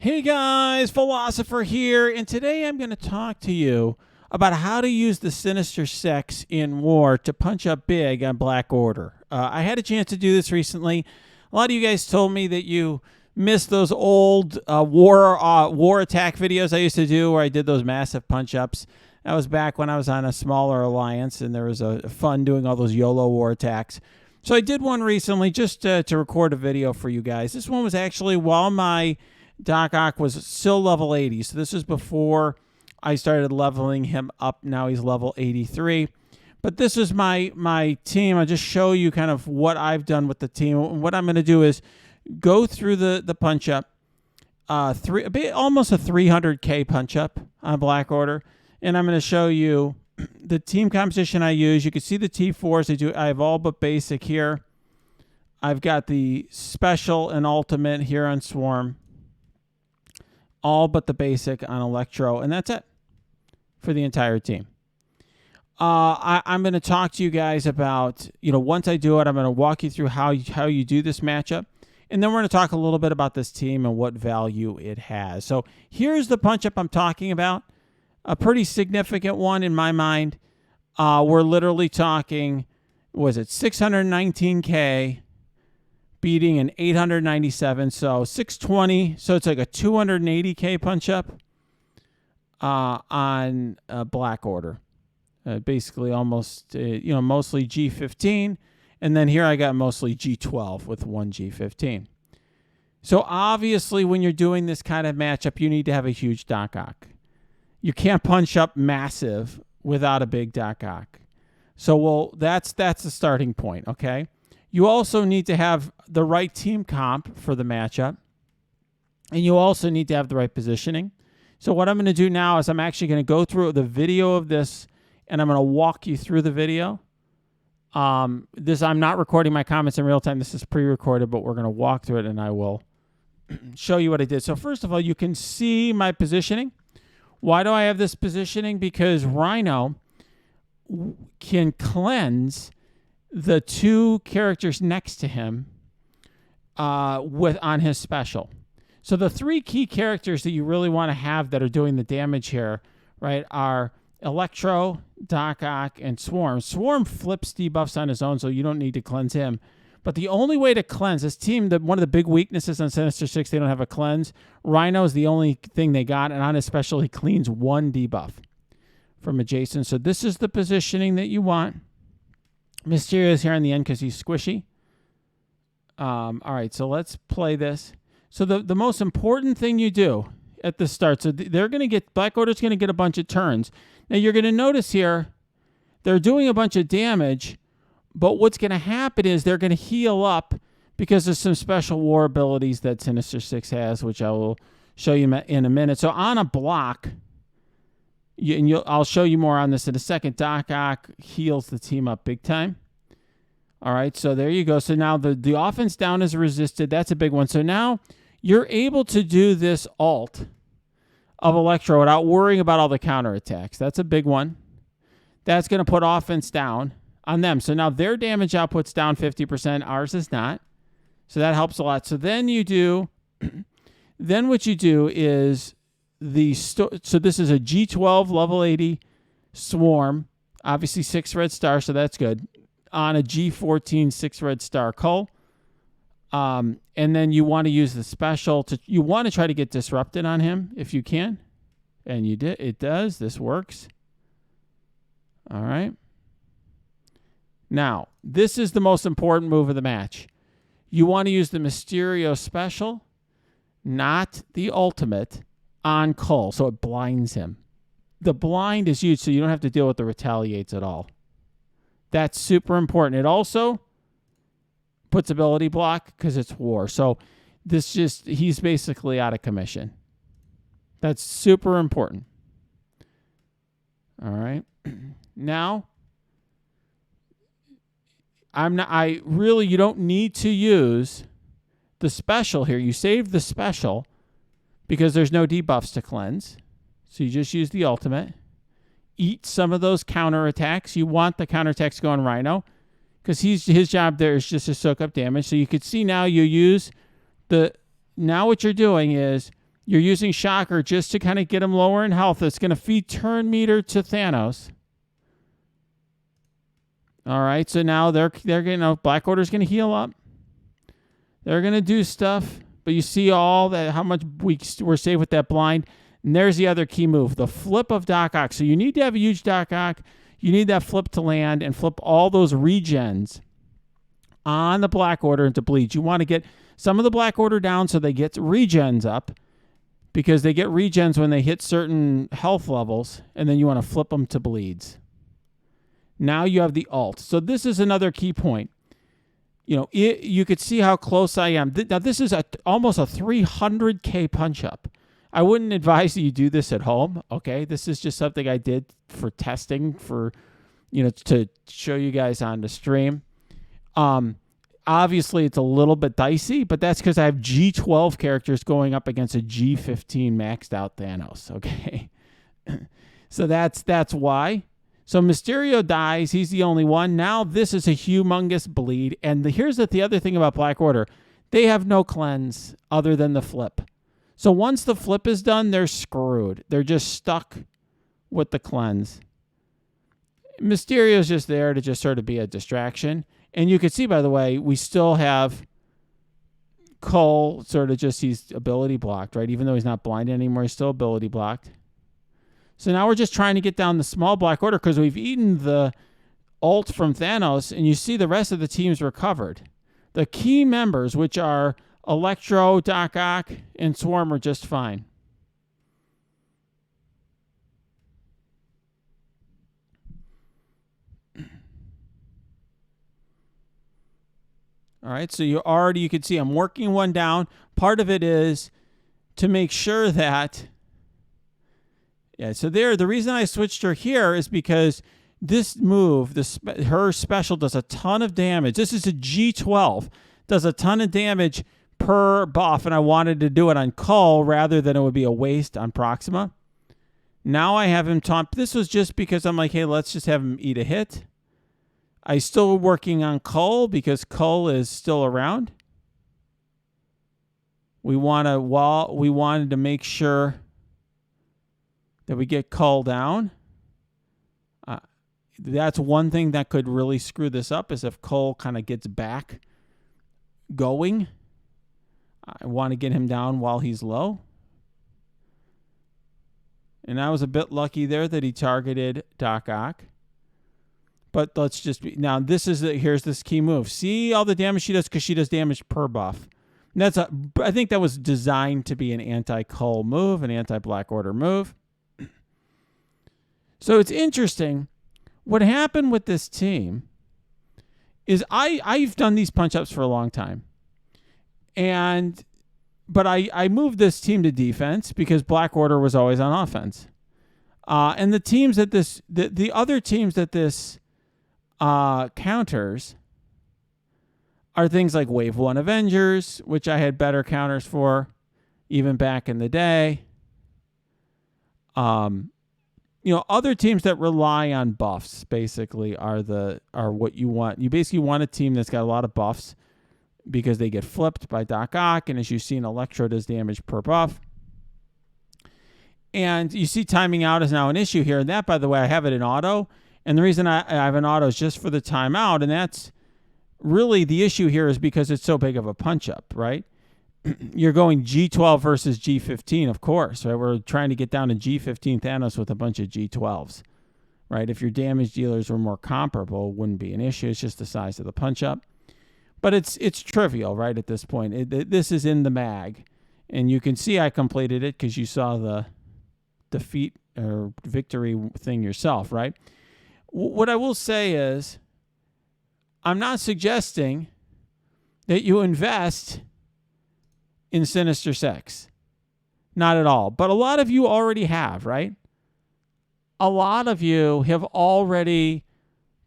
Hey guys, Philosopher here, and today I'm going to talk to you about how to use the Sinister Six in war to punch up big on Black Order. I had a chance to do this recently. A lot of you guys told me that you missed those old war attack videos I used to do where I did those massive punch-ups. That was back when I was on a smaller alliance, and there was a fun doing all those YOLO war attacks. So I did one recently just to record a video for you guys. This one was actually while my Doc Ock was still level 80. So this is before I started leveling him up. Now he's level 83. But this is my team. I'll just show you kind of what I've done with the team. What I'm going to do is go through the punch-up, almost a 300K punch-up on Black Order. And I'm going to show you the team composition I use. You can see the T4s. I have all but basic here. I've got the special and ultimate here on Swarm. All but the basic on Electro, and that's it for the entire team. I'm going to talk to you guys about, once I do it, I'm going to walk you through how you do this matchup, and then we're going to talk a little bit about this team and what value it has. So here's the punch-up I'm talking about, a pretty significant one in my mind. We're literally talking, 619K, beating an 897, so 620, so it's like a 280K punch-up on Black Order. Basically almost, mostly G15, and then here I got mostly G12 with one G15. So obviously when you're doing this kind of matchup, you need to have a huge Doc Ock. You can't punch up massive without a big Doc Ock. So, that's the starting point, okay? You also need to have the right team comp for the matchup, and you also need to have the right positioning. So what I'm going to do now is I'm actually going to go through the video of this, and I'm going to walk you through the video. I'm not recording my comments in real time. This is pre-recorded, but we're going to walk through it, and I will show you what I did. So first of all, you can see my positioning. Why do I have this positioning? Because Rhino can cleanse the two characters next to him on his special. So the three key characters that you really want to have that are doing the damage here, right, are Electro, Doc Ock, and Swarm. Swarm flips debuffs on his own, so you don't need to cleanse him. But the only way to cleanse this team, one of the big weaknesses on Sinister Six, they don't have a cleanse. Rhino is the only thing they got, and on his special, he cleans one debuff from adjacent. So this is the positioning that you want. Mysterio is here in the end because he's squishy. All right, so let's play this. So the most important thing you do at the start, so they're going to get, Black Order's going to get a bunch of turns. Now you're going to notice here, they're doing a bunch of damage, but what's going to happen is they're going to heal up because of some special war abilities that Sinister Six has, which I will show you in a minute. So on a block, I'll show you more on this in a second, Doc Ock heals the team up big time. All right, so there you go. So now the offense down is resisted. That's a big one. So now you're able to do this ult of Electro without worrying about all the counterattacks. That's a big one. That's going to put offense down on them. So now their damage output's down 50%. Ours is not. So that helps a lot. So then what you do is so this is a G12 level 80 Swarm, obviously 6 red star, so that's good, on a G14 6 red star Cull. And then you want to use the special you want to try to get disrupted on him if you can. And it does. This works. All right. Now, this is the most important move of the match. You want to use the Mysterio special, not the ultimate, on Cull, so it blinds him. The blind is huge, so you don't have to deal with the retaliates at all. That's super important. It also puts ability block because it's war. So he's basically out of commission. That's super important. All right. Now, you don't need to use the special here. You save the special because there's no debuffs to cleanse. So you just use the ultimate. Eat some of those counterattacks. You want the counterattacks to go on Rhino because his job there is just to soak up damage. So you could see now now what you're doing is You're using Shocker just to kind of get him lower in health. It's going to feed turn meter to Thanos. All right, so now they're going Black Order's going to heal up. They're going to do stuff, but you see all that, how much we're safe with that blind. And there's the other key move, the flip of Doc Ock. So you need to have a huge Doc Ock. You need that flip to land and flip all those regens on the Black Order into bleeds. You want to get some of the Black Order down so they get regens up, because they get regens when they hit certain health levels, and then you want to flip them to bleeds. Now you have the alt. So this is another key point. You could see how close I am. Now this is almost a 300K punch-up. I wouldn't advise that you do this at home, okay? This is just something I did for testing, for, to show you guys on the stream. Obviously, it's a little bit dicey, but that's because I have G12 characters going up against a G15 maxed out Thanos, okay? So that's why. So Mysterio dies. He's the only one. Now this is a humongous bleed. And here's the other thing about Black Order. They have no cleanse other than the flip. So once the flip is done, they're screwed. They're just stuck with the cleanse. Mysterio's just there to just sort of be a distraction. And you can see, by the way, we still have Cole sort of just, he's ability blocked, right? Even though he's not blind anymore, he's still ability blocked. So now we're just trying to get down the small Black Order because we've eaten the ult from Thanos, and you see the rest of the team's recovered. The key members, which are Electro, Doc Ock, and Swarm, are just fine. All right, so you can see I'm working one down. Part of it is to make sure that, so the reason I switched her here is because this move, her special does a ton of damage. This is a G12, does a ton of damage per buff, and I wanted to do it on Cole rather than it would be a waste on Proxima. Now I have him taunt. This was just because I'm like, hey, let's just have him eat a hit. I'm still working on Cole because Cole is still around. We wanted to make sure that we get Cole down. That's one thing that could really screw this up, is if Cole kind of gets back going. I want to get him down while he's low. And I was a bit lucky there that he targeted Doc Ock. But let's just be, now here's this key move. See all the damage she does, because she does damage per buff. And I think that was designed to be an anti-Cole move, an anti-Black Order move. So it's interesting. What happened with this team is I've done these punch-ups for a long time. But I moved this team to defense because Black Order was always on offense. And the teams that the other teams that this counters are things like Wave 1 Avengers, which I had better counters for even back in the day. Other teams that rely on buffs basically are what you want. You basically want a team that's got a lot of buffs because they get flipped by Doc Ock, and as you see, an Electro does damage per buff. And you see timing out is now an issue here. And that, by the way, I have it in auto. And the reason I have an auto is just for the timeout, and that's really the issue here is because it's so big of a punch-up, right? You're going G12 versus G15, of course, right? We're trying to get down to G15 Thanos with a bunch of G12s, right? If your damage dealers were more comparable, it wouldn't be an issue. It's just the size of the punch-up. But it's trivial, right, at this point. This is in the mag, and you can see I completed it because you saw the defeat or victory thing yourself, right? What I will say is I'm not suggesting that you invest in Sinister Six. Not at all. But a lot of you already have, right? A lot of you have already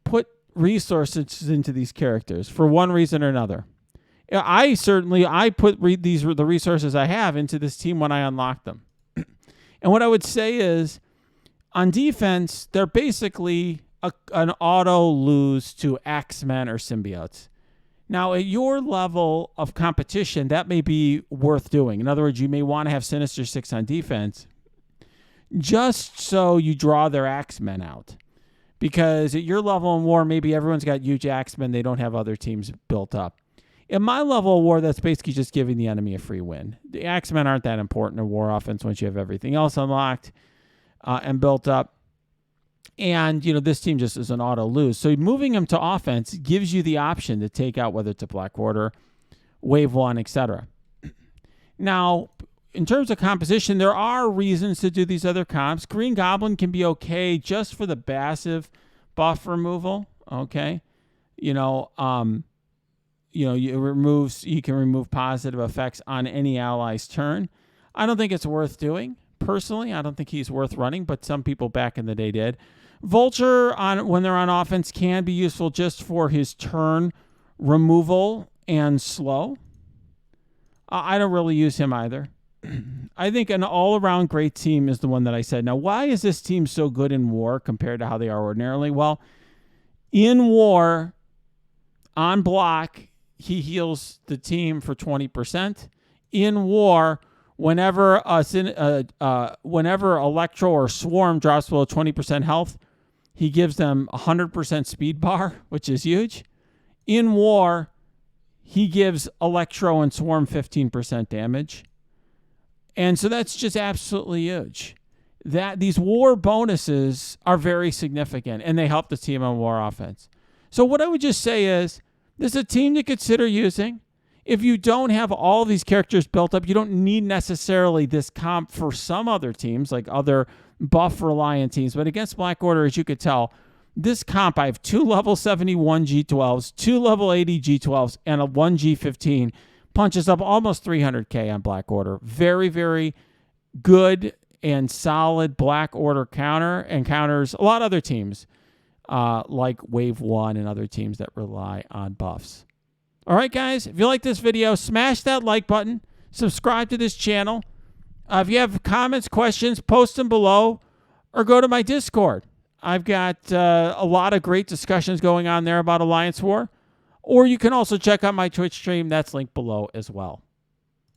put resources into these characters for one reason or another. I put the resources I have into this team when I unlocked them. And what I would say is, on defense, they're basically an auto lose to X-Men or symbiotes. Now, at your level of competition, that may be worth doing. In other words, you may want to have Sinister Six on defense just so you draw their Axemen out. Because at your level in war, maybe everyone's got huge Axemen. They don't have other teams built up. In my level of war, that's basically just giving the enemy a free win. The Axemen aren't that important in war offense once you have everything else unlocked and built up. And, this team just is an auto lose. So moving them to offense gives you the option to take out whether it's a Black Order, Wave 1, etc. Now, in terms of composition, there are reasons to do these other comps. Green Goblin can be okay just for the passive buff removal, okay? You can remove positive effects on any ally's turn. I don't think it's worth doing. Personally, I don't think he's worth running, but some people back in the day did. Vulture, when they're on offense, can be useful just for his turn removal and slow. I don't really use him either. I think an all-around great team is the one that I said. Now, why is this team so good in war compared to how they are ordinarily? Well, in war, on block, he heals the team for 20%. In war, whenever Electro or Swarm drops below 20% health, he gives them 100% speed bar, which is huge. In war, he gives Electro and Swarm 15% damage. And so that's just absolutely huge. These war bonuses are very significant, and they help the team on war offense. So what I would just say is, this is a team to consider using. If you don't have all these characters built up, you don't need necessarily this comp for some other teams, like other buff-reliant teams. But against Black Order, as you could tell, this comp, I have 2 level 71 G12s, 2 level 80 G12s, and a 1 G15. Punches up almost 300k on Black Order. Very, very good and solid Black Order counter, and counters a lot of other teams like Wave 1 and other teams that rely on buffs. All right, guys, if you like this video, smash that like button. Subscribe to this channel. If you have comments, questions, post them below or go to my Discord. I've got a lot of great discussions going on there about Alliance War. Or you can also check out my Twitch stream. That's linked below as well.